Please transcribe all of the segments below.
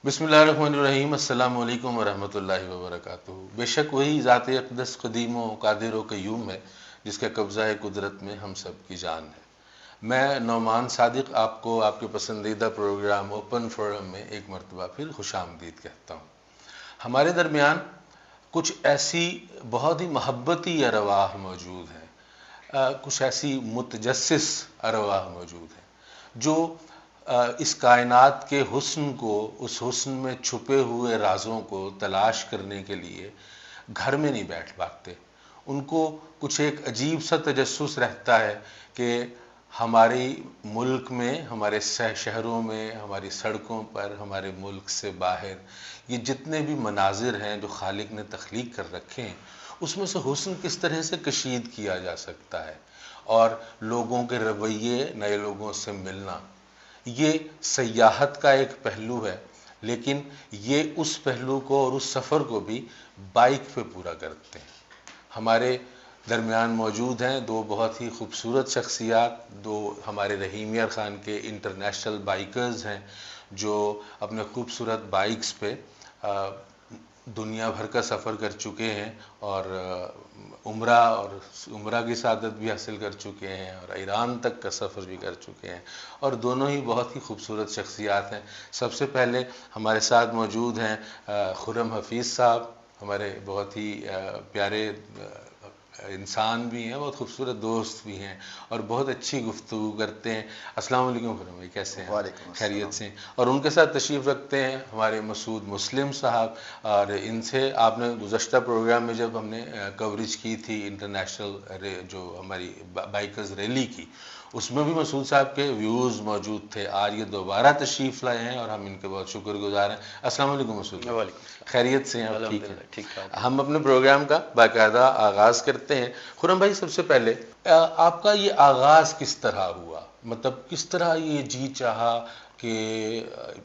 बिस्मिल्लाहिर्रहमानिर्रहीम, अस्सलामु अलैकुम वरहमतुल्लाहि वबरकातुहू। बेशक वही ज़ात अक़दस क़दीम व क़ादिर व क़य्यूम है जिसका कब्ज़ा कुदरत में हम सब की जान है। मैं नौमान सादिक़ आपको आपके पसंदीदा प्रोग्राम ओपन फोरम में एक मरतबा फिर खुशामदीद कहता हूँ। हमारे दरमियान कुछ ऐसी बहुत ही मोहब्बती अरवाह मौजूद हैं, कुछ ऐसी मुतजस्सिस अरवाह मौजूद हैं जो इस कायनात के हुस्न को, उस हुस्न में छुपे हुए राज़ों को तलाश करने के लिए घर में नहीं बैठ पाते। उनको कुछ एक अजीब सा तजस्सुस रहता है कि हमारी मुल्क में, हमारे शहरों में, हमारी सड़कों पर, हमारे मुल्क से बाहर ये जितने भी मनाजिर हैं जो खालिक ने तख्लीक कर रखे हैं, उसमें से हुस्न किस तरह से कशीद किया जा सकता है। और लोगों के रवैये, नए लोगों से मिलना, ये सयाहत का एक पहलू है, लेकिन ये उस पहलू को और उस सफ़र को भी बाइक पे पूरा करते हैं। हमारे दरमियान मौजूद हैं दो बहुत ही खूबसूरत शख्सियात, दो हमारे रहीम यार ख़ान के इंटरनेशनल बाइकर्स हैं जो अपने खूबसूरत बाइक्स पे दुनिया भर का सफ़र कर चुके हैं और उम्रा की सादत भी हासिल कर चुके हैं और ईरान तक का सफ़र भी कर चुके हैं, और दोनों ही बहुत ही खूबसूरत शख्सियात हैं। सबसे पहले हमारे साथ मौजूद हैं खुर्रम हफीज़ साहब, हमारे बहुत ही प्यारे इंसान भी हैं, बहुत खूबसूरत दोस्त भी हैं और बहुत अच्छी गुफ्तगू करते हैं। अस्सलाम वालेकुम खुर्रम भाई, कैसे हैं? वालेकुम खैरियत अस्सलाम। से? और उनके साथ तशरीफ़ रखते हैं हमारे मसूद मुस्लिम साहब, और इनसे आपने गुज़श्ता प्रोग्राम में जब हमने कवरेज की थी इंटरनेशनल जो हमारी बाइकर्स रैली की, उसमें भी मसूद साहब के व्यूज़ मौजूद थे। आज ये दोबारा तशरीफ़ लाए हैं और हम इनके बहुत शुक्रगुज़ार हैं। अस्सलाम वालेकुम मसूद। खैरियत से हैं आप? ठीक है, ठीक ठाक। हम अपने प्रोग्राम का बाकायदा आगाज़ करते हैं। खुर्रम भाई, सबसे पहले आपका ये आगाज़ किस तरह हुआ, मतलब किस तरह ये जी चाहा कि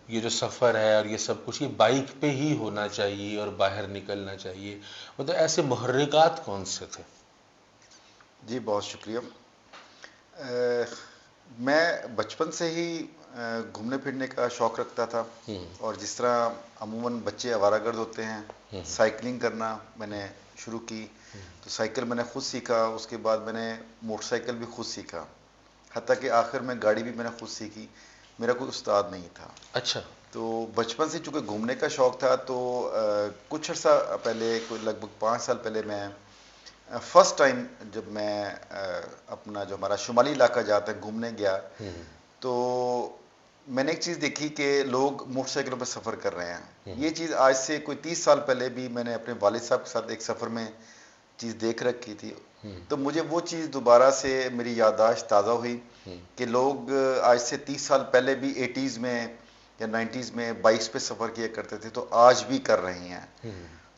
ये जो सफ़र है और ये सब कुछ ये बाइक पे ही होना चाहिए और बाहर निकलना चाहिए, मतलब ऐसे मुहर्रिकात कौन से थे? जी बहुत शुक्रिया। मैं बचपन से ही घूमने फिरने का शौक़ रखता था, और जिस तरह अमूमन बच्चे आवारागर्द होते हैं, साइकिलिंग करना मैंने शुरू की। तो साइकिल मैंने खुद सीखा, उसके बाद मैंने मोटरसाइकिल भी खुद सीखा, हत्ता कि आखिर में गाड़ी भी मैंने खुद सीखी। मेरा कोई उस्ताद नहीं था। अच्छा। तो बचपन से चूँकि घूमने का शौक़ था, तो कुछ अर्सा पहले, कोई लगभग 5 साल पहले, मैं फर्स्ट टाइम जब मैं अपना जो हमारा शुमाली इलाका जाता है घूमने गया, तो मैंने एक चीज़ देखी कि लोग मोटरसाइकिलों पर सफ़र कर रहे हैं। ये चीज़ आज से कोई 30 साल पहले भी मैंने अपने वालिद साहब के साथ एक सफ़र में चीज़ देख रखी थी। तो मुझे वो चीज़ दोबारा से मेरी याददाश्त ताज़ा हुई कि लोग आज से 30 साल पहले भी 80s में या 90s में बाइक्स पे सफ़र किया करते थे, तो आज भी कर रहे हैं।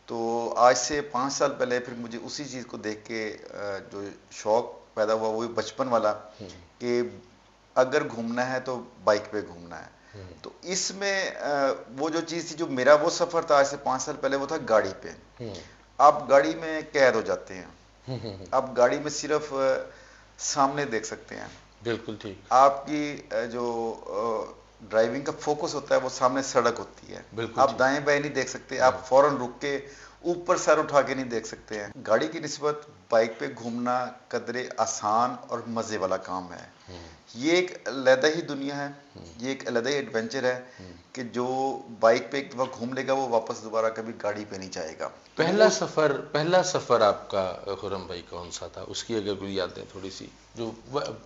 तो आज से 5 साल पहले फिर मुझे उसी चीज़ को देख के जो शौक़ पैदा हुआ, वही बचपन वाला, कि अगर घूमना है तो बाइक पे घूमना है। तो इसमें वो जो चीज़ थी, जो मेरा वो सफ़र था आज से 5 साल पहले, वो था गाड़ी पे। आप गाड़ी में कैद हो जाते हैं, आप गाड़ी में सिर्फ सामने देख सकते हैं। बिल्कुल ठीक। आपकी जो ड्राइविंग का फोकस होता है वो सामने सड़क होती है। आप दाएं बाएं नहीं देख सकते, आप फौरन रुक के ऊपर सर उठा के नहीं देख सकते हैं। गाड़ी की निस्बत बाइक पे घूमना कदरे आसान और मज़े वाला काम है। ये एक अलग ही दुनिया है, ये एक अलग ही एडवेंचर है कि जो बाइक पे एक दफ़ा घूम लेगा वो वापस दोबारा कभी गाड़ी पे नहीं जाएगा। पहला सफ़र आपका खुर्रम भाई कौन सा था? उसकी अगर कोई यादें थोड़ी सी, जो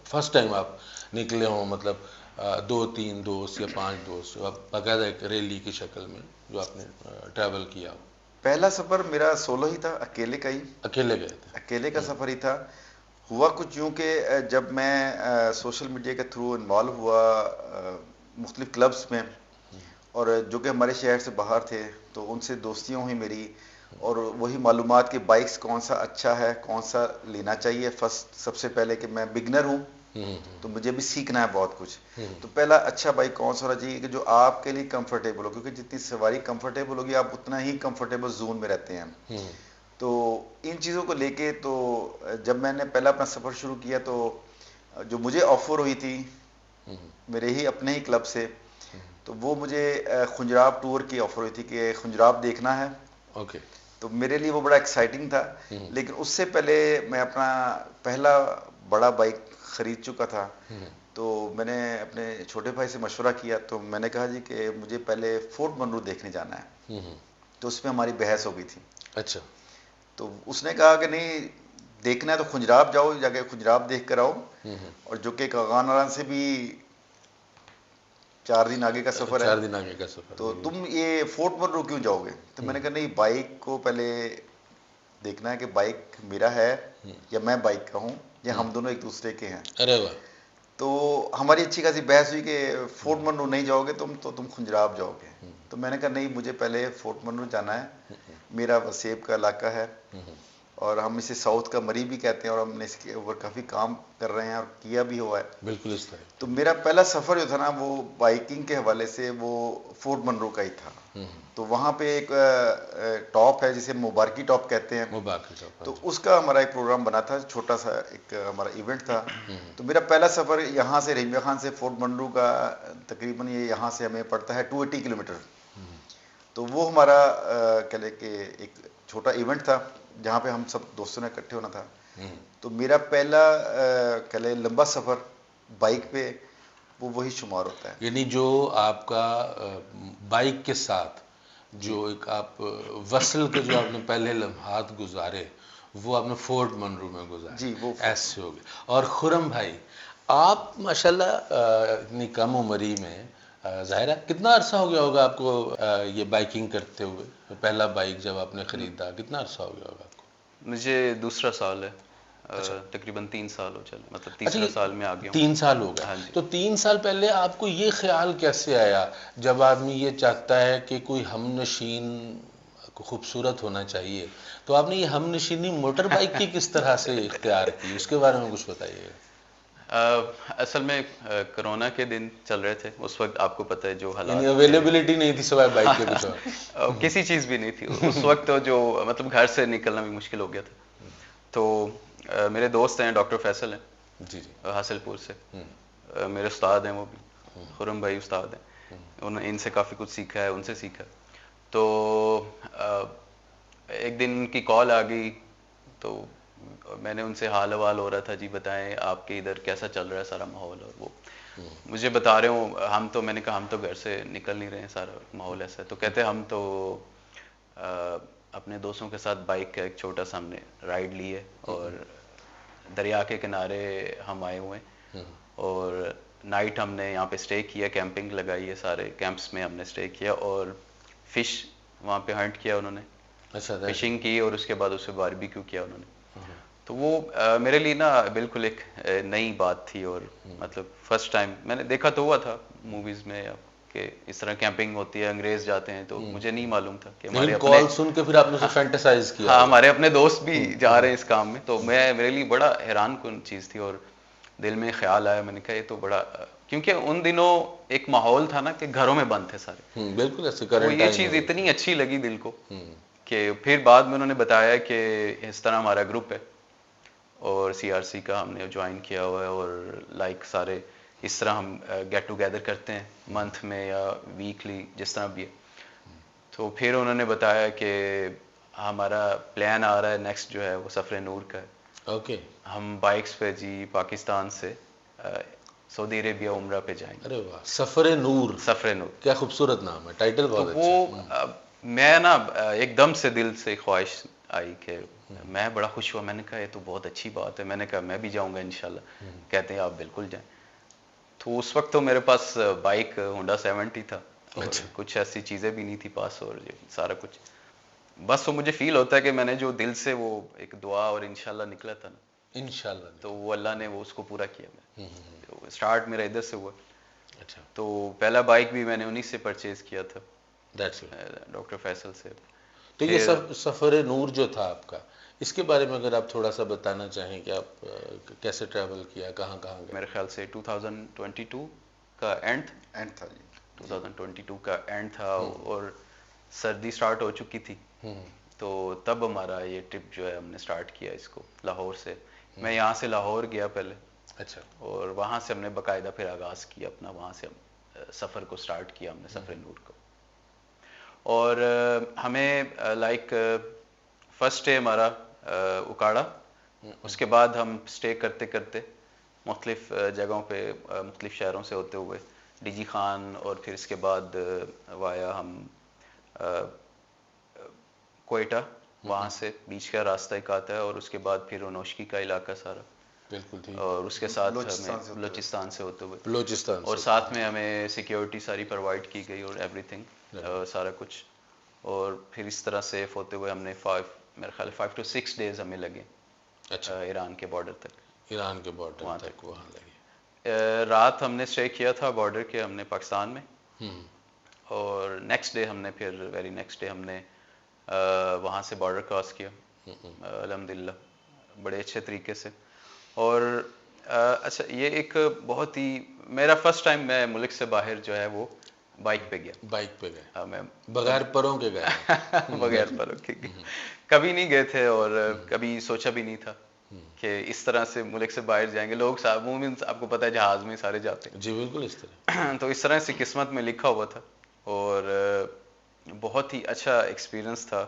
फर्स्ट टाइम आप निकले हों, मतलब 2-3 दोस्त या 5 दोस्त, जो आप बाकायदा एक रैली की शक्ल में जो आपने ट्रैवल किया हो? पहला सफ़र मेरा सोलो ही था, अकेले का ही। अकेले गए थे? अकेले का सफ़र ही था। हुआ कुछ यूँ कि जब मैं सोशल मीडिया के थ्रू इन्वॉल्व हुआ मुख्तलिफ़ क्लब्स में, और जो कि हमारे शहर से बाहर थे, तो उनसे दोस्तियाँ हुई मेरी, और वही मालूमात कि बाइक्स कौन सा अच्छा है, कौन सा लेना चाहिए। फर्स्ट सबसे पहले कि मैं बिगनर हूँ, तो मुझे भी सीखना है बहुत कुछ। तो पहला अच्छा बाइक कौन सा होना चाहिए कि जो आपके लिए कंफर्टेबल हो, क्योंकि जितनी सवारी कंफर्टेबल होगी आप उतना ही कंफर्टेबल जोन में रहते हैं। तो इन चीज़ों को लेके, तो जब मैंने पहला अपना सफ़र शुरू किया, तो जो मुझे ऑफ़र हुई थी मेरे ही अपने ही क्लब से। तो वो मुझे खुंजराब टूर की ऑफर हुई थी कि खुंजराब देखना है। ओके। तो मेरे लिए वो बड़ा एक्साइटिंग था। लेकिन उससे पहले मैं अपना पहला बड़ा बाइक खरीद चुका था। तो मैंने अपने छोटे भाई से मशवरा किया, तो मैंने कहा जी कि मुझे पहले फोर्ट मनरू देखने जाना है। तो उसमें हमारी बहस हो गई थी। अच्छा। तो उसने कहा कि नहीं, देखना है तो खुंजराब जाओ, जाके खुंजराब देख कर आओ, और जो कि कागानारा से भी 4 दिन आगे का सफर है, 4 दिन आगे का सफर। तो तुम ये फोर्ट मनरू क्यों जाओगे? तो मैंने कहा नहीं, बाइक को पहले देखना है कि बाइक मेरा है या मैं बाइक का हूँ, या हम दोनों एक दूसरे के हैं। अरे वाह। तो हमारी अच्छी खासी बहस हुई कि फोर्ट मनरू नहीं जाओगे तुम, तो तुम खुंजराब जाओगे। तो मैंने कहा नहीं, मुझे पहले फोर्ट मनरू जाना है। मेरा वसेब का इलाका है, और हम इसे साउथ का मरी भी कहते हैं, और हमने इसके ऊपर काफ़ी काम कर रहे हैं और किया भी हुआ है। बिल्कुल इस तरह। तो मेरा पहला सफ़र जो था ना, वो बाइकिंग के हवाले से वो फोर्ट मनरू का ही था। तो वहाँ पे एक टॉप है जिसे मुबारकी टॉप कहते हैं। मुबारक टॉप। तो उसका हमारा एक प्रोग्राम बना था, छोटा सा एक हमारा इवेंट था। तो मेरा पहला सफ़र यहाँ से रहीमिया खान से फोर्ट मनरू का, तकरीबन ये यहाँ से हमें पड़ता है 280 किलोमीटर। तो वो हमारा कह लें कि एक छोटा इवेंट था, जहाँ पे हम सब दोस्तों ने इकट्ठे होना था। तो मेरा पहला कह लें लंबा सफ़र बाइक पे, वो वही शुमार होता है। यानी जो आपका बाइक के साथ जो एक आप वसल के जो आपने पहले लम्हात गुजारे, वो आपने फोर्ट मनरू में गुजारे। जी, वो ऐसे हो गए। और खुरम भाई, आप माशाल्लाह इतनी कम उम्री में, ज़ाहिर है कितना अरसा हो गया होगा आपको ये बाइकिंग करते हुए? पहला बाइक जब आपने ख़रीदा, कितना अरसा हो गया होगा आपको? मुझे दूसरा साल है। अच्छा। तकरीबन 3 साल हो चले, मतलब अच्छा, तीसरा साल में आ गया हूँ। 3 साल हो गए। हाँ जी। तो 3 साल पहले आपको ये ख्याल कैसे आया, जब आदमी ये चाहता है कि कोई हमनशीन खूबसूरत होना चाहिए, तो आपने ये हमनशीनी मोटर बाइक की किस तरह से इख्तियार की, उसके बारे में कुछ बताइए। असल में कोरोना के दिन चल रहे थे उस वक्त, आपको पता है जो यानी हालात थे। अवेलेबिलिटी नहीं थी सिवाय बाइक के कुछ और? किसी चीज़ भी नहीं थी उस वक्त, तो जो मतलब घर से निकलना भी मुश्किल हो गया था। तो मेरे दोस्त हैं, डॉक्टर फैसल हैं, जी जी। हासिलपुर से। मेरे उस्ताद हैं वो भी, खुरम भाई उस्ताद हैं। उन्होंने इनसे काफ़ी कुछ सीखा है, उनसे सीखा। तो एक दिन उनकी कॉल आ गई, तो मैंने उनसे हाल हवाल हो रहा था, जी बताएं आपके इधर कैसा चल रहा है सारा माहौल। और वो मुझे बता रहे हो हम तो, मैंने कहा हम तो घर से निकल नहीं रहे हैं, सारा माहौल ऐसा है। तो कहते हम तो अपने दोस्तों के साथ बाइक का एक छोटा सा हमने राइड ली है, और दरिया के किनारे हम आए हुए हैं, और नाइट हमने यहाँ पे स्टे किया, कैंपिंग लगाई है, सारे कैंप्स में हमने स्टे किया, और फिश वहाँ पे हंट किया उन्होंने, अच्छा, फिशिंग की, और उसके बाद उस पर बारबेक्यू किया उन्होंने। तो वो मेरे लिए ना बिल्कुल एक नई बात थी, और मतलब फर्स्ट टाइम मैंने देखा तो हुआ था मूवीज में, या कि इस तरह कैंपिंग होती है, अंग्रेज जाते हैं, तो मुझे नहीं मालूम था कि हमारे लेकिन अपने, कॉल सुन के फिर आपने उसे फैंटेसाइज किया हाँ होगा। हमारे अपने दोस्त भी जा रहे हैं इस काम में। तो मैं, मेरे लिए बड़ा हैरान कुन चीज़ थी, और दिल में ख्याल आया, मैंने कहा ये तो बड़ा, क्योंकि उन दिनों एक माहौल था ना कि घरों में बंद थे सारे। बिल्कुल ऐसे तो करंट ये टाइम चीज़ हो इतनी अच्छी लगी दिल को, कि फिर बाद में उन्होंने बताया कि इस तरह हमारा ग्रुप है, और सीआरसी का हमने ज्वाइन किया हुआ है, और लाइक सारे इस तरह हम गेट टुगेदर करते हैं मंथ में या वीकली, जिस तरह भी है। तो फिर उन्होंने बताया कि हमारा प्लान आ रहा है नेक्स्ट जो है वो सफ़र नूर का है। ओके। हम बाइक्स पे जी पाकिस्तान से सऊदी अरेबिया उम्रा पे जाएंगे। अरे वाह, सफर नूर, सफ़र नूर, क्या खूबसूरत नाम है, टाइटल तो बहुत वो अच्छा। मैं ना एकदम से दिल से ख्वाहिश आई कि मैं बड़ा खुश हुआ। मैंने कहा ये तो बहुत अच्छी बात है, मैंने कहा मैं भी जाऊंगा इंशाल्लाह। कहते हैं आप बिल्कुल जाएं। तो उस वक्त तो मेरे पास बाइक होंडा 70 था, और अच्छा। कुछ ऐसी चीज़ें भी नहीं थी पास, और ये सारा कुछ बस वो मुझे फील होता है कि मैंने जो दिल से वो एक दुआ और इंशाल्लाह निकला था ना, इंशाल्लाह। तो वो अल्लाह ने वो उसको पूरा किया। मैं तो स्टार्ट मेरा इधर से हुआ। अच्छा, तो पहला बाइक भी मैंने उन्हीं से परचेज किया था, दैट्स इट। डॉक्टर फैसल से। तो ये फिर सफर नूर जो था आपका, इसके बारे में अगर आप थोड़ा सा बताना चाहें कि आप कैसे ट्रैवल किया, कहाँ कहाँ गए? मेरे ख्याल से 2022 का एंड था जी। 2022 का एंड था, और सर्दी स्टार्ट हो चुकी थी। तो तब हमारा ये ट्रिप जो है हमने स्टार्ट किया इसको लाहौर से। मैं यहाँ से लाहौर गया पहले, अच्छा। और वहाँ से हमने बाकायदा फिर आगाज़ किया अपना, वहाँ से हम सफ़र को स्टार्ट किया हमने, सफ़र नूर को। और हमें लाइक फर्स्ट डे हमारा उकाड़ा, उसके बाद हम स्टे करते करते मुख्तलिफ जगहों पे, मुख्तलिफ शहरों से होते हुए डीजी खान, और फिर इसके बाद वाया हम कोयटा, वहाँ से बीच का रास्ता एक आता है, और उसके बाद फिर नौशकी का इलाका सारा, बिल्कुल ठीक। और उसके साथ बलूचिस्तान से हमें होते हुए। बलूचिस्तान से होते हुए, बलूचिस्तान और से। साथ में हमें सिक्योरिटी सारी प्रोवाइड की गई और एवरीथिंग, सारा कुछ। और फिर इस तरह सेफ होते हुए हमने मेरे ख्याल 5 to 6 डेज हमें लगे अच्छा, ईरान के बॉर्डर तक, ईरान के बॉर्डर वहाँ तक वहाँ लगे। रात हमने स्टे किया था बॉर्डर के, हमने पाकिस्तान में। हम्म, और नेक्स्ट डे हमने फिर वेरी नेक्स्ट डे हमने वहाँ से बॉर्डर क्रॉस किया अल्हम्दुलिल्लाह बड़े अच्छे तरीके से। और अच्छा, ये एक बहुत ही मेरा फर्स्ट टाइम मैं मुल्क से बाहर जो है वो बाइक पे गया। बाइक पे गए, मैं बगैर परों के गए। बगैर परों के कभी नहीं गए थे, और कभी सोचा भी नहीं था कि इस तरह से मुल्क से बाहर जाएंगे। लोग मूमिन, आपको पता है जहाज में सारे जाते जी बिल्कुल इस तरह। हैं तो इस तरह से किस्मत में लिखा हुआ था, और बहुत ही अच्छा एक्सपीरियंस था।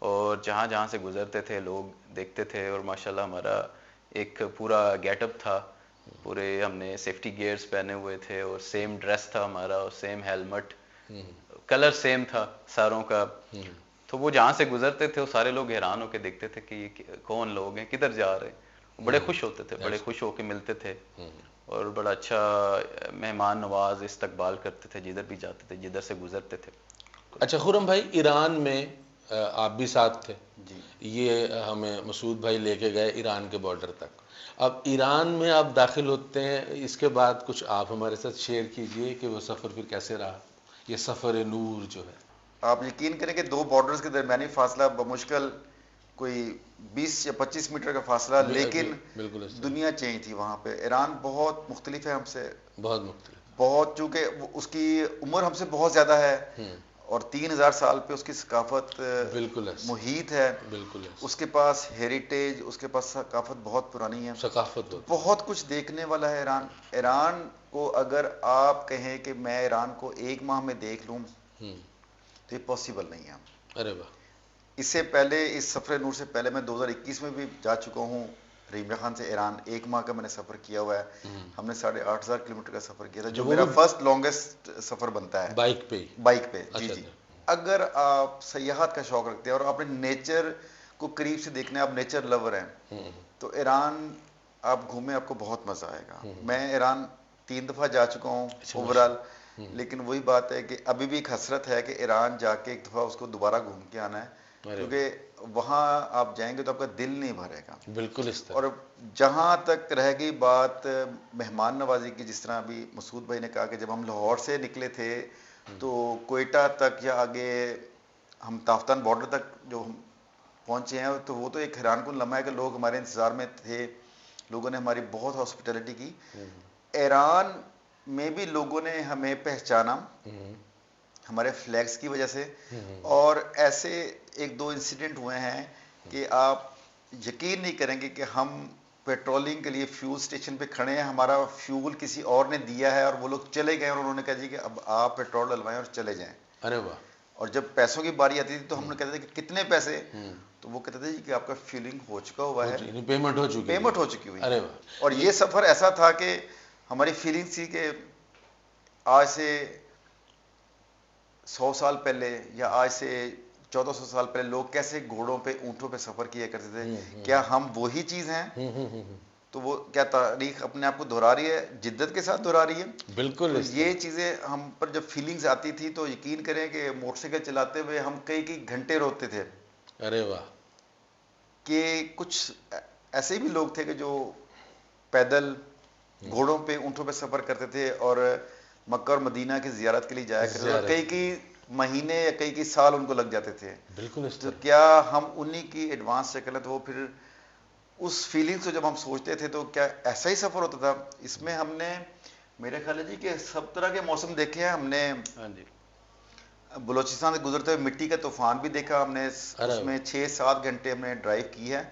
और जहाँ जहाँ से गुजरते थे लोग देखते थे, और माशाल्लाह हमारा एक पूरा गेटअप था, पूरे हमने सेफ्टी गियर्स पहने हुए थे, और सेम ड्रेस था हमारा, और सेम हेलमेट, कलर सेम था सारों का। तो वो जहाँ से गुजरते थे वो सारे लोग हैरान होकर देखते थे कि ये कौन लोग हैं, किधर जा रहे हैं। बड़े खुश होते थे, बड़े खुश होकर मिलते थे, और बड़ा अच्छा मेहमान नवाज इस्तकबाल करते थे जिधर भी जाते थे, जिधर से गुजरते थे। अच्छा खुरम भाई, ईरान में आप भी साथ थे जी। ये हमें मसूद भाई लेके गए ईरान के बॉर्डर तक। अब ईरान में आप दाखिल होते हैं, इसके बाद कुछ आप हमारे साथ शेयर कीजिए कि वो सफ़र फिर कैसे रहा, ये सफ़र नूर जो है। आप यकीन करें कि दो बॉर्डर्स के दरमियानी फासला बमुश्किल कोई 20 या 25 मीटर का फासला, लेकिन बिल्कुल दुनिया चेंज थी वहाँ पे। ईरान बहुत मुख्तलिफ है हमसे, बहुत मुख्तलिफ, बहुत, चूँकि उसकी उम्र हमसे बहुत ज़्यादा है, और 3000 साल पे उसकी सकाफत बिल्कुल मुहीत है, बिल्कुल उसके पास हेरिटेज, उसके पास सकाफत बहुत पुरानी है, सकाफत तो बहुत कुछ देखने वाला है ईरान। ईरान को अगर आप कहें कि मैं ईरान को 1 माह में देख लूँ तो ये पॉसिबल नहीं है। अरे वाह। इससे पहले, इस सफ़र नूर से पहले मैं 2021 में भी जा चुका हूँ रहीम खान से ईरान। 1 माह का मैंने सफ़र किया हुआ है। हमने 8500 किलोमीटर का सफ़र किया था, जो मेरा फर्स्ट लॉन्गेस्ट सफ़र बनता है बाइक पे। बाइक पे। जी जी। अगर आप सयाहत का शौक रखते हैं और आपने नेचर को करीब से देखना है, आप नेचर लवर हैं, तो ईरान आप घूमें, आपको बहुत मज़ा आएगा। मैं ईरान 3 दफ़ा जा चुका हूँ ओवरऑल, लेकिन वही बात है कि अभी भी एक हसरत है कि ईरान जाके एक दफ़ा उसको दोबारा घूम के आना है, क्योंकि वहाँ आप जाएंगे तो आपका दिल नहीं भरेगा। बिल्कुल इस तरह। और जहाँ तक रह गई बात मेहमान नवाजी की, जिस तरह अभी मसूद भाई ने कहा कि जब हम लाहौर से निकले थे तो कोयटा तक या आगे हम ताफ्तान बॉर्डर तक जो हम पहुँचे हैं, तो वो तो एक हैरानकुन लम्हा है कि लोग हमारे इंतज़ार में थे, लोगों ने हमारी बहुत हॉस्पिटैलिटी की। ईरान में भी लोगों ने हमें पहचाना हमारे फ्लैग्स की वजह से, और ऐसे 1-2 इंसिडेंट हुए हैं कि आप यकीन नहीं करेंगे कि हम पेट्रोलिंग के लिए फ्यूल स्टेशन पे खड़े हैं, हमारा फ्यूल किसी और ने दिया है और वो लोग चले गए और उन्होंने कहा जी कि अब आप पेट्रोल डलवाएं और चले जाएं। अरे वाह। और जब पैसों की बारी आती थी तो हम कहते थे कि कितने पैसे, तो वो कहते थे जी कि आपका फ्यूलिंग हो चुका हुआ है, पेमेंट हो चुकी हुई। अरे वाह। और ये सफ़र ऐसा था कि हमारी फीलिंग थी कि आज से 100 साल पहले या आज से 1400 साल पहले लोग कैसे घोड़ों पे, ऊँटों पे सफ़र किया करते थे, क्या हम वही चीज़ हैं? तो वो क्या तारीख अपने आप को दोहरा रही है, जिद्दत के साथ दोहरा रही है। बिल्कुल। तो ये चीज़ें हम पर जब फीलिंग्स आती थी तो यकीन करें कि मोटरसाइकिल चलाते हुए हम कई घंटे रोते थे। अरे वाह। कि कुछ ऐसे भी लोग थे कि जो पैदल घोड़ों पे, ऊँटों पे सफ़र करते थे और मक्का और मदीना की ज़ियारत के लिए जाया करते थे, और कई महीने या कई साल उनको लग जाते थे। बिल्कुल। तो क्या हम उन्हीं की एडवांस शक्ल है, तो वो फिर उस फीलिंग्स को जब हम सोचते थे तो क्या ऐसा ही सफ़र होता था। इसमें हमने, मेरे ख्याल है जी कि सब तरह के मौसम देखे हैं हमने। हाँ जी। बलूचिस्तान से गुजरते हुए मिट्टी का तूफान भी देखा हमने, उसमें 6-7 घंटे हमने ड्राइव की है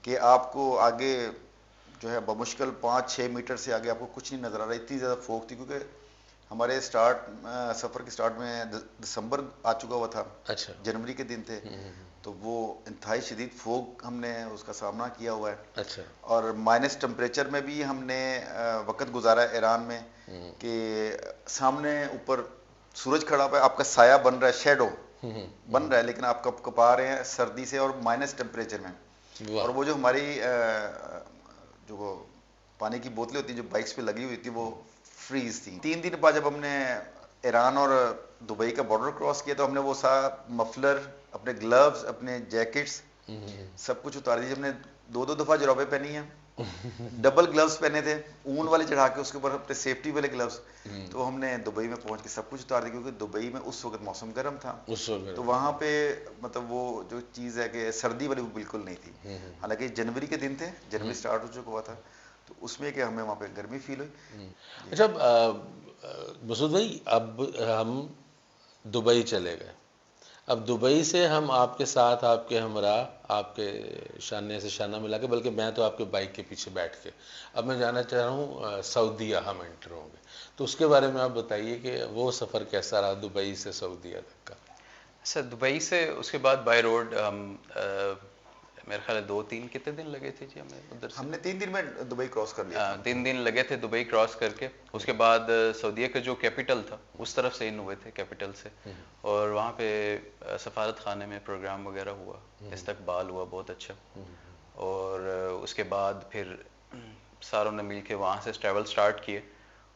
कि आपको आगे जो है बमुश्किल 5-6 मीटर से आगे आपको कुछ नहीं नज़र आ रहा, इतनी ज़्यादा फोग थी, क्योंकि हमारे सफ़र के स्टार्ट में दिसंबर आ चुका हुआ था। अच्छा। जनवरी के दिन थे, तो वो इंतहाई शदीद फोग हमने उसका सामना किया हुआ है। अच्छा। और माइनस टेम्परेचर में भी हमने वक्त गुजारा ईरान में, कि सामने ऊपर सूरज खड़ा हुआ है, आपका साया बन रहा है, शेडो बन रहा है, लेकिन आप कप कपा रहे हैं सर्दी से और माइनस टेम्परेचर में। और वो जो हमारी जो वो पानी की बोतलें होती हैं जो बाइक्स पे लगी हुई थी, वो फ्रीज थी। 3 दिन बाद जब हमने ईरान और दुबई का बॉर्डर क्रॉस किया, तो हमने वो सा मफलर, अपने ग्लव्स, अपने जैकेट्स, सब कुछ उतार दिया। हमने 2-2 दफा जुराबे पहनी हैं, डबल ग्लव्स पहने थे, ऊन वाले चढ़ा के उसके ऊपर अपने सेफ्टी वाले ग्लव्स। तो हमने दुबई में पहुंच के सब कुछ उतार दिया, क्योंकि दुबई में उस वक्त मौसम गर्म था, तो वहां पे मतलब वो जो चीज़ है कि सर्दी वाली वो बिल्कुल नहीं थी। हालांकि जनवरी के दिन थे, जनवरी स्टार्ट हो चुका हुआ था, तो उसमें कि हमें वहाँ पे गर्मी फील हुई। अच्छा, मसूद भाई, अब हम दुबई चले गए। अब दुबई से हम आपके साथ, आपके हमरा, आपके शाने से शाना मिला के, बल्कि मैं तो आपके बाइक के पीछे बैठ के, अब मैं जाना चाह रहा हूँ सऊदीया हम एंटर होंगे। तो उसके बारे में आप बताइए कि वो सफ़र कैसा रहा दुबई से सऊदीया तक का। अच्छा, दुबई से उसके बाद बाय रोड हम मेरे ख्याल है 2-3 कितने दिन लगे थे जी हमें उधर से? हमने 3 दिन में दुबई क्रॉस कर लिया था। 3 दिन लगे थे दुबई क्रॉस करके। उसके बाद सऊदीया का जो कैपिटल था उस तरफ से इन हुए थे, कैपिटल से। और वहाँ पे सफारत खाने में प्रोग्राम वगैरह हुआ, इस्तकबाल हुआ बहुत अच्छा। और उसके बाद फिर सारों ने मिल के वहाँ से ट्रैवल स्टार्ट किए।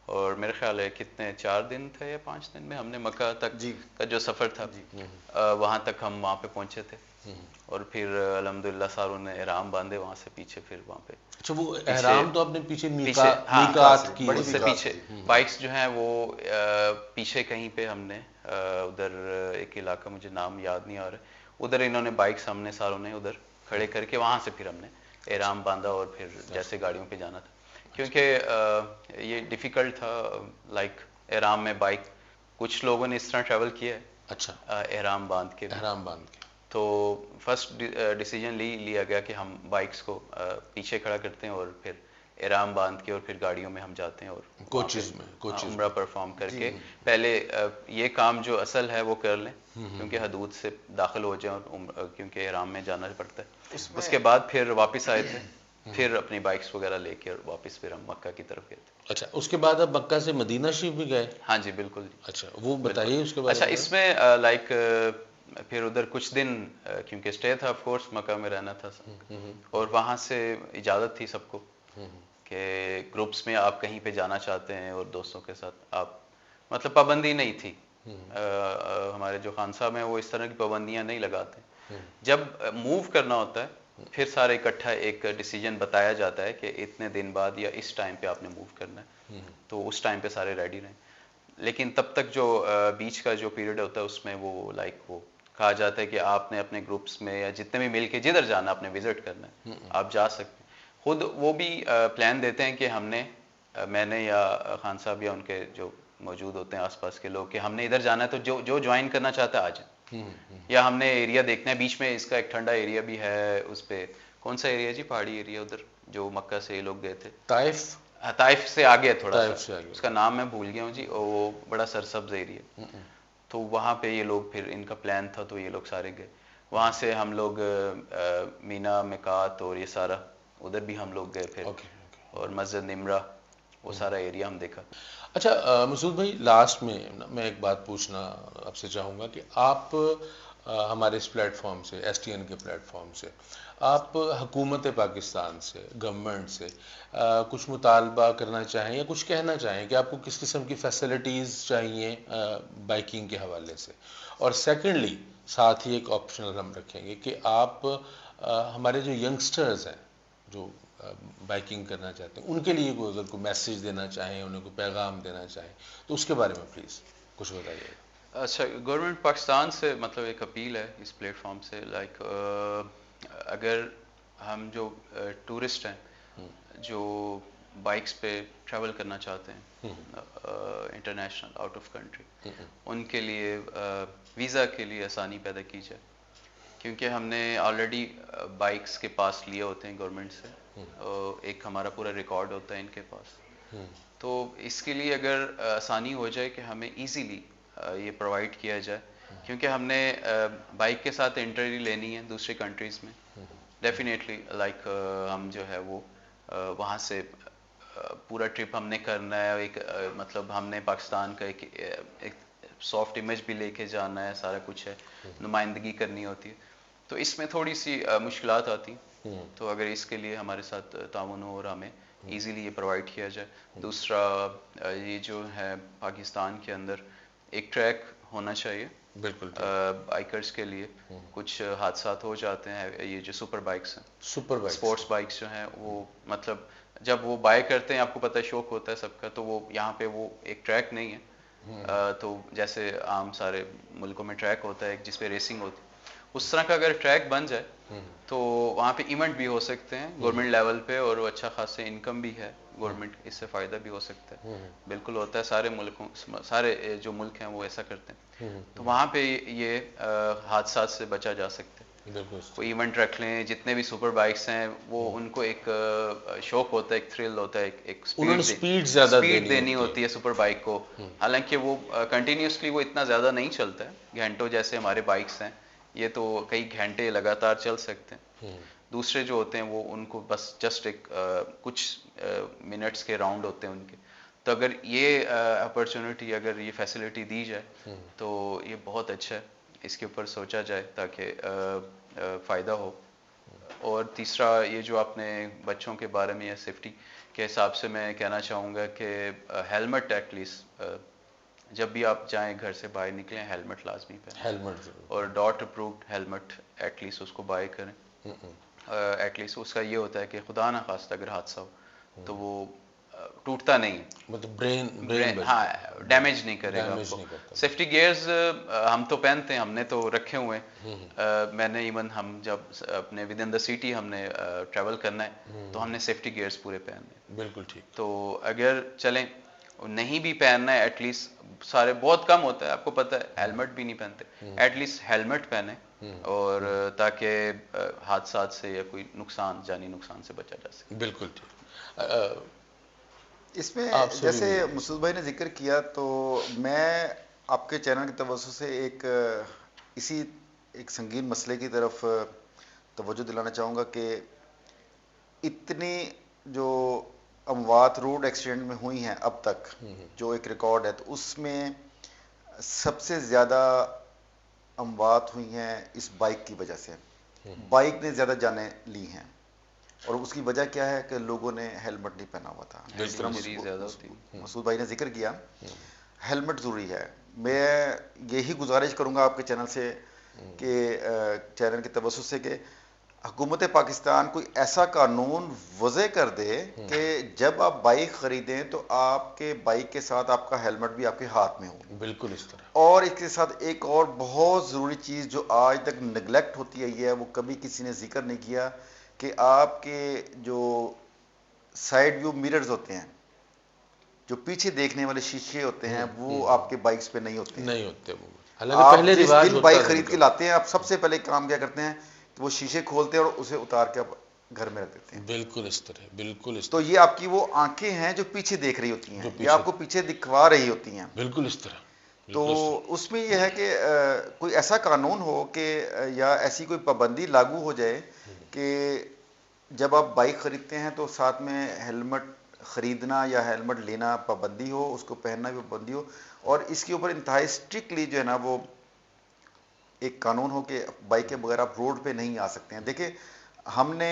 और मेरे ख्याल है कितने 4 दिन थे या 5 दिन में हमने मक्का तक जी का जो सफ़र था वहाँ तक हम वहाँ पे पहुँचे थे। और फिर अल्हम्दुलिल्लाह सारों ने एहराम बांधे वहाँ से पीछे, फिर वहाँ पे अच्छा, वो एहराम तो अपने पीछे पीछे, हाँ, मीकात की बड़ी उससे मीकात पीछे थी। बाइक्स जो हैं वो पीछे कहीं पे हमने उधर एक इलाका, मुझे नाम याद नहीं आ रहा, उधर इन्होंने बाइक्स हमने सारों ने उधर खड़े करके वहाँ से फिर हमने एहराम बांधा और फिर जैसे गाड़ियों पे जाना था। क्योंकि ये डिफ़िकल्ट था, लाइक एहराम में बाइक, कुछ लोगों ने इस तरह ट्रैवल किया है। अच्छा, एहराम बांध के भी। एहराम बांध के। तो फर्स्ट डिसीजन लिया गया कि हम बाइक्स को पीछे खड़ा करते हैं और फिर एहराम बांध के और फिर गाड़ियों में हम जाते हैं और कोचेस में उम्रा परफॉर्म करके पहले ये काम जो असल है वो कर लें, क्योंकि हदूद से दाखिल हो जाए और क्योंकि एहराम में जाना पड़ता है। उसके बाद फिर वापस आए थे, फिर अपनी बाइक्स वगैरह लेके और वापस फिर हम मक्का की तरफ गए थे। अच्छा, उसके बाद अब मक्का से मदीना शरीफ भी गए? हाँ जी, बिल्कुल। अच्छा, वो बताइए उसके बारे अच्छा, में। इसमें लाइक फिर उधर कुछ दिन क्योंकि स्टे था, ऑफ कोर्स मक्का में रहना था, और वहाँ से इजाज़त थी सबको कि ग्रुप्स में आप कहीं पे जाना चाहते हैं और दोस्तों के साथ आप, मतलब पाबंदी नहीं थी। हमारे जो खान साहब हैं वो इस तरह की पाबंदियाँ नहीं लगाते। जब मूव करना होता है फिर सारे इकट्ठा एक डिसीजन बताया जाता है कि इतने दिन बाद या इस टाइम पे आपने मूव करना है, तो उस टाइम पे सारे रेडी रहें। लेकिन तब तक जो बीच का जो पीरियड होता है उसमें वो लाइक वो कहा जाता है कि आपने अपने ग्रुप्स में या जितने भी मिल के जिधर जाना आपने विजिट करना है, आप जा सकते हैं। खुद वो भी प्लान देते हैं कि हमने मैंने या खान साहब या उनके जो मौजूद होते हैं आसपास के लोग, कि हमने इधर जाना है, तो जो जो ज्वाइन करना चाहता है आ जाए, या हमने एरिया देखना है, बीच में इसका एक ठंडा एरिया भी है, उस पर कौन सा एरिया जी, पहाड़ी एरिया उधर जो मक्का से ये लोग गए थे, ताइफ। ताइफ से आगे है थोड़ा ताइफ सा, से आगे। उसका नाम मैं भूल गया हूँ जी, और वो बड़ा सरसब्ज एरिया। तो वहाँ पे ये लोग, फिर इनका प्लान था तो ये लोग सारे गए वहाँ से। हम लोग मीना मिकात और ये सारा उधर भी हम लोग गए फिर, और मस्जिद निमरा, वो सारा एरिया हम देखा। अच्छा मसूद भाई, लास्ट में मैं एक बात पूछना आपसे चाहूँगा कि आप हमारे इस प्लेटफॉर्म से, STN के प्लेटफॉर्म से, आप हुकूमत पाकिस्तान से, गवर्नमेंट से कुछ मुतालबा करना चाहें या कुछ कहना चाहें कि आपको किस किस्म की फैसिलिटीज़ चाहिए बाइकिंग के हवाले से। और सेकेंडली साथ ही एक ऑप्शनल हम रखेंगे कि आप हमारे जो यंगस्टर्स हैं जो बाइकिंग करना चाहते हैं, उनके लिए कोई अगर कोई मैसेज देना चाहें, उन्हें कोई पैगाम देना चाहें, तो उसके बारे में प्लीज़ कुछ बताइए। अच्छा, गवर्नमेंट पाकिस्तान से मतलब एक अपील है इस प्लेटफॉर्म से, लाइक अगर हम जो टूरिस्ट हैं जो बाइक्स पे ट्रैवल करना चाहते हैं इंटरनेशनल, आउट ऑफ कंट्री, उनके लिए वीज़ा के लिए आसानी पैदा की जाए। क्योंकि हमने ऑलरेडी बाइक्स के पास लिए होते हैं गवर्नमेंट से, एक हमारा पूरा रिकॉर्ड होता है इनके पास। तो इसके लिए अगर आसानी हो जाए कि हमें इजीली ये प्रोवाइड किया जाए, क्योंकि हमने बाइक के साथ एंट्री लेनी है दूसरी कंट्रीज़ में, डेफिनेटली लाइक हम जो है वो वहाँ से पूरा ट्रिप हमने करना है, एक मतलब हमने पाकिस्तान का एक सॉफ्ट इमेज भी लेके जाना है, सारा कुछ है, नुमाइंदगी करनी होती है, तो इसमें थोड़ी सी मुश्किलात आती। तो अगर इसके लिए हमारे साथ ताउन हो और हमें इजीली ये प्रोवाइड किया जाए। दूसरा ये जो है पाकिस्तान के अंदर एक ट्रैक होना चाहिए बिल्कुल बाइकर्स के लिए। कुछ हादसात हो जाते हैं, ये जो सुपर बाइक्स हैं, सुपर बाइक स्पोर्ट्स बाइक्स जो हैं वो मतलब जब वो बाय करते हैं, आपको पता है शौक होता है सबका, तो वो यहाँ पे वो एक ट्रैक नहीं है। तो जैसे आम सारे मुल्कों में ट्रैक होता है जिस पे रेसिंग होती है, उस तरह का अगर ट्रैक बन जाए तो वहाँ पे इवेंट भी हो सकते हैं गवर्नमेंट लेवल पे, और वो अच्छा खासा इनकम भी है, गवर्नमेंट इससे फ़ायदा भी हो सकता है। बिल्कुल होता है, सारे मुल्कों, सारे जो मुल्क हैं वो ऐसा करते हैं। तो वहाँ पे ये हादसा से बचा जा सकता है। वो इवेंट रख लें, जितने भी सुपर बाइक्स हैं वो उनको एक शौक होता है, एक थ्रिल होता है, एक स्पीड देनी होती है सुपर बाइक को। हालांकि वो कंटिन्यूसली वो इतना ज़्यादा नहीं चलता है घंटों जैसे हमारे बाइक्स हैं, ये तो कई घंटे लगातार चल सकते हैं। दूसरे जो होते हैं वो उनको बस जस्ट एक कुछ मिनट्स के राउंड होते हैं उनके। तो अगर ये अपॉर्चुनिटी, अगर ये फैसिलिटी दी जाए तो ये बहुत अच्छा है, इसके ऊपर सोचा जाए ताकि फ़ायदा हो। और तीसरा ये जो आपने बच्चों के बारे में या सेफ्टी के हिसाब से मैं कहना चाहूँगा कि हेलमेट एटलीस्ट जब भी आप जाएं घर से बाहर निकलें हेलमेट लाजमी पहनें, हेलमेट और डॉट अप्रूव्ड हेलमेट एटलीस्ट उसको बाय करें। एटलीस्ट उसका ये होता है कि खुदा ना खास्ता अगर हादसा हो तो वो टूटता नहीं, मतलब ब्रेन हाँ डैमेज नहीं करेगा आपको। सेफ्टी गियर्स हम तो पहनते हैं, हमने तो रखे हुए हैं। मैंने इवन हम जब अपने विद इन द सिटी हमने ट्रैवल करना है तो हमने सेफ्टी गियर्स पूरे पहनने हैं। बिल्कुल ठीक। तो अगर चलें नहीं भी पहनना है, एटलीस्ट सारे बहुत कम होता है, आपको पता है हेलमेट भी नहीं पहनते, एटलीस्ट हेलमेट पहने, और ताकि हादसा से या कोई नुकसान, जानी नुकसान से बचा जा सके। बिल्कुल ठीक। इसमें जैसे मसूद भाई ने जिक्र किया, तो मैं आपके चैनल की तवज्जो से इसी एक संगीन मसले की तरफ तवज्जो दिलाना चाहूँगा कि इतनी जो अमवात रोड एक्सीडेंट में हुई हैं अब तक, जो एक रिकॉर्ड है, तो उसमें सबसे ज़्यादा अमवात हुई हैं इस बाइक की वजह से। बाइक ने ज़्यादा जानें ली हैं, और उसकी वजह क्या है कि लोगों ने हेलमेट नहीं पहना हुआ था। जिस तरह मसूद भाई ने जिक्र किया, हेलमेट ज़रूरी है। मैं यही गुजारिश करूँगा आपके चैनल से कि चैनल की तवज्जो से कि हुकूमत पाकिस्तान कोई ऐसा कानून वज़े कर दे कि जब आप बाइक ख़रीदें तो आपके बाइक के साथ आपका हेलमेट भी आपके हाथ में हो। बिल्कुल इस तरह। और इसके साथ एक और बहुत ज़रूरी चीज़ जो आज तक निगलेक्ट होती आई है, वो कभी किसी ने जिक्र नहीं किया, कि आपके जो साइड व्यू मिरर्स होते हैं, जो पीछे देखने वाले शीशे होते हैं, वो आपके बाइक्स पे नहीं होते वो। आप पहले जिस दिन बाइक खरीद के लाते हैं, आप सबसे पहले काम क्या करते हैं कि वो शीशे खोलते हैं और उसे उतार के आप घर में रख देते हैं। बिल्कुल इस तरह। तो ये आपकी वो आंखें हैं जो पीछे देख रही होती हैं, ये आपको पीछे दिखवा रही होती हैं। बिल्कुल इस तरह। तो उसमें यह है कि कोई ऐसा कानून हो कि या ऐसी कोई पाबंदी लागू हो जाए कि जब आप बाइक खरीदते हैं तो साथ में हेलमेट खरीदना या हेलमेट लेना पाबंदी हो, उसको पहनना भी पाबंदी हो, और इसके ऊपर इंतहाई स्ट्रिक्टली जो है ना वो एक कानून हो कि बाइक के बगैर आप रोड पे नहीं आ सकते हैं। देखिए, हमने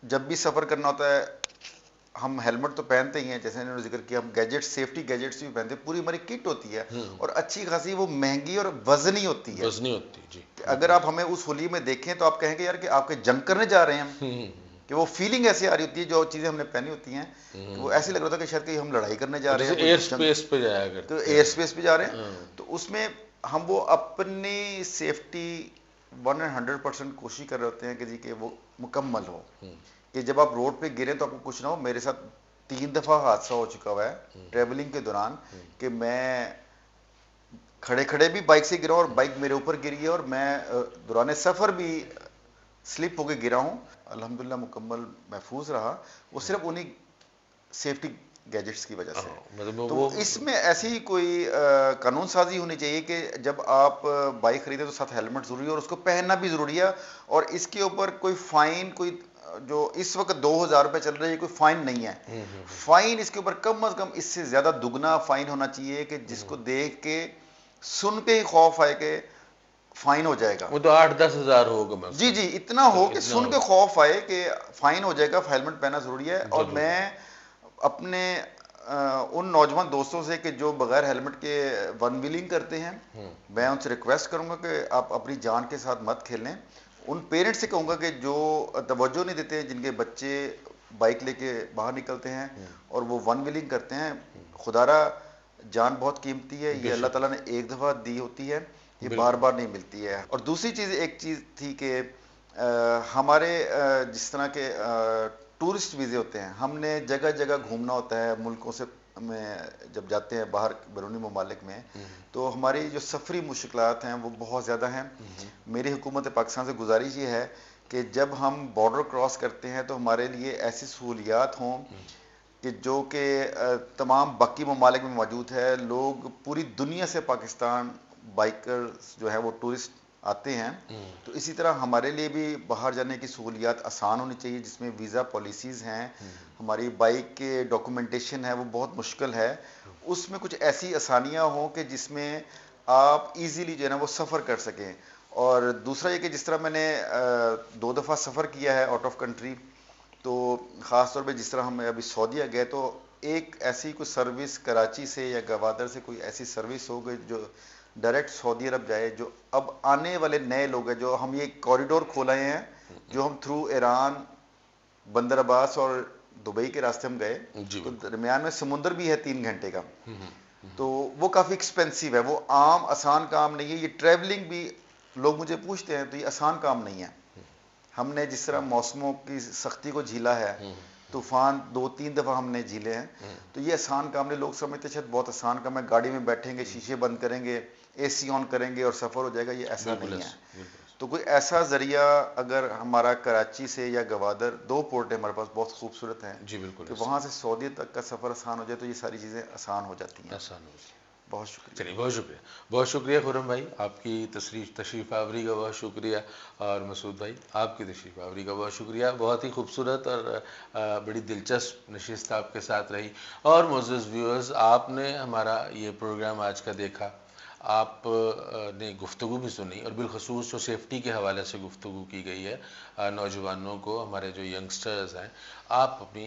जब भी सफ़र करना होता है हम हेलमेट तो पहनते ही हैं, जैसे इन्होंने जिक्र किया, हम गैजेट्स, सेफ्टी गैजेट्स भी पहनते हैं, पूरी हमारी किट होती है, और अच्छी खासी वो महंगी और वजनी होती है। जी। अगर आप हमें उस होली में देखें तो आप कहेंगे यार कि आपके जंग करने जा रहे हैं हम, कि वो फीलिंग ऐसी आ रही होती है, जो चीज़ें हमने पहनी होती हैं कि वो ऐसे लग रहा था कि शायद कहीं हम लड़ाई करने जा रहे हैं, एयर स्पेस पे जाया करते, तो एयर स्पेस पे जा रहे हैं। तो उसमें हम वो अपनी सेफ्टी 100% कोशिश कर रहे होते हैं कि जी कि वो मुकम्मल हो, कि जब आप रोड पे गिरे तो आपको कुछ ना हो। मेरे साथ 3 दफ़ा हादसा हो चुका हुआ है ट्रेवलिंग के दौरान, कि मैं खड़े खड़े भी बाइक से गिरा और बाइक मेरे ऊपर गिरी है, और मैं दौरान सफ़र भी स्लिप होके गिरा हूँ। अल्हम्दुलिल्लाह मुकम्मल महफूज रहा, वो सिर्फ उन्हीं सेफ्टी गैजेट्स की वजह से। मतलब तो वो इसमें ऐसी कोई कानून साजी होनी चाहिए कि जब आप बाइक खरीदे तो साथ हेलमेट जरूरी है और उसको पहनना भी जरूरी है, और इसके ऊपर कोई फाइन, कोई जो इस वक्त 2000 रुपये चल रही है, कोई फाइन नहीं है। फाइन इसके ऊपर कम अज कम इससे ज्यादा दुगना फाइन होना चाहिए कि जिसको देख के सुन के ही खौफ आए कि फाइन हो जाएगा। वो तो 8-10 हज़ार होगा। जी जी, इतना हो कि सुन के खौफ आए कि फाइन हो जाएगा, हेलमेट पहनना जरूरी है। और मैं अपने उन नौजवान दोस्तों से कि जो बगैर हेलमेट के वन व्हीलिंग करते हैं, मैं उनसे रिक्वेस्ट करूंगा कि आप अपनी जान के साथ मत खेलें। उन पेरेंट्स से कहूंगा कि जो तवज्जो नहीं देते, जिनके बच्चे बाइक लेके बाहर निकलते हैं और वो वन व्हीलिंग करते हैं, खुदारा जान बहुत कीमती है, ये अल्लाह ताला ने एक दफ़ा दी होती है, ये बार बार नहीं मिलती है। और दूसरी चीज़, एक चीज़ थी कि हमारे जिस तरह के टूरिस्ट वीज़े होते हैं, हमने जगह जगह घूमना होता है मुल्कों से, में जब जाते हैं बाहर बैरूनी ममालिक में, तो हमारी जो सफरी मुश्किलात हैं वो बहुत ज़्यादा हैं। मेरी हुकूमत पाकिस्तान से गुजारिश ये है कि जब हम बॉर्डर क्रॉस करते हैं तो हमारे लिए ऐसी सहूलियात हों कि जो कि तमाम बाकी ममालिक में मौजूद है। लोग पूरी दुनिया से पाकिस्तान बाइकर्स जो है वो टूरिस्ट आते हैं, तो इसी तरह हमारे लिए भी बाहर जाने की सहूलियात आसान होनी चाहिए, जिसमें वीज़ा पॉलिसीज़ हैं, हमारी बाइक के डॉक्यूमेंटेशन है वो बहुत मुश्किल है, उसमें कुछ ऐसी आसानियाँ हों कि जिसमें आप इजीली जो है ना वो सफ़र कर सकें। और दूसरा ये कि जिस तरह मैंने 2 दफ़ा सफ़र किया है आउट ऑफ कंट्री, तो ख़ास तौर पे जिस तरह हम अभी सऊदीया गए, तो एक ऐसी कोई सर्विस कराची से या गवादर से कोई ऐसी सर्विस हो गई जो डायरेक्ट सऊदी अरब जाए, जो अब आने वाले नए लोग हैं, जो हम ये कॉरिडोर खोले हैं, जो हम थ्रू ईरान, बंदर अब्बास और दुबई के रास्ते हम गए, तो दरमियान में समुंदर भी है 3 घंटे का, तो वो काफ़ी एक्सपेंसिव है, वो आम आसान काम नहीं है। ये ट्रैवलिंग भी लोग मुझे पूछते हैं, तो ये आसान काम नहीं है। हमने जिस तरह मौसमों की सख्ती को झीला है, तूफान 2-3 दफ़ा हमने झीले हैं, तो ये आसान काम नहीं। लोग समझते शायद बहुत आसान काम है, गाड़ी में बैठेंगे, शीशे बंद करेंगे, एसी ऑन करेंगे और सफ़र हो जाएगा, ये ऐसा नहीं है। तो कोई ऐसा ज़रिया अगर हमारा कराची से या गवादर, 2 पोर्ट है हमारे पास बहुत खूबसूरत हैं जी बिल्कुल, कि वहाँ से सऊदी तक का सफ़र आसान हो जाए, तो ये सारी चीज़ें आसान हो जाती हैं। आसान हो जाए। बहुत शुक्रिया। चलिए, बहुत शुक्रिया, बहुत शुक्रिया खुर्रम भाई, आपकी तशरीफ़ आवरी का बहुत शुक्रिया, और मसूद भाई आपकी तशरीफ़ आवरी का बहुत शुक्रिया। बहुत ही खूबसूरत और बड़ी दिलचस्प नशिस्त आपके साथ रही। और मोअज़्ज़ज़ व्यूअर्स, आपने हमारा ये प्रोग्राम आज का देखा, आप ने गुफ्तगू भी सुनी, और बिलखसूस जो सेफ्टी के हवाले से गुफ्तगू की गई है नौजवानों को, हमारे जो यंगस्टर्स हैं, आप अपनी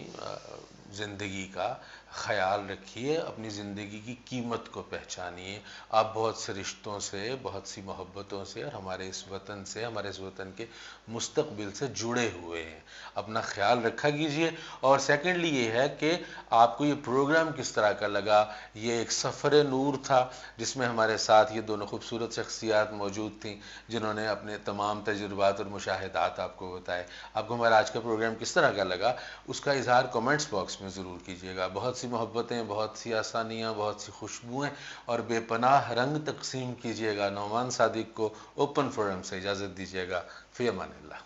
ज़िंदगी का ख़याल रखिए, अपनी ज़िंदगी की कीमत को पहचानिए। आप बहुत से रिश्तों से, बहुत सी मोहब्बतों से और हमारे इस वतन से, हमारे इस वतन के मुस्तक़बिल से जुड़े हुए हैं, अपना ख्याल रखा कीजिए। और सेकेंडली ये है कि आपको ये प्रोग्राम किस तरह का लगा। ये एक सफ़र नूर था जिसमें हमारे साथ ये दोनों खूबसूरत शख्सियात मौजूद थीं, जिन्होंने अपने तमाम तजुर्बात और मुशाहिदात आपको बताए। आपको हमारा आज का प्रोग्राम किस तरह का लगा, उसका इज़हार कमेंट्स बॉक्स में ज़रूर कीजिएगा। बहुत सी मोहब्बतें, बहुत सी आसानियाँ, बहुत सी खुशबुएँ और बेपनाह रंग तकसीम कीजिएगा। नौमान सादिक को ओपन फोरम से इजाज़त दीजिएगा। फ़ी अमानिल्लाह।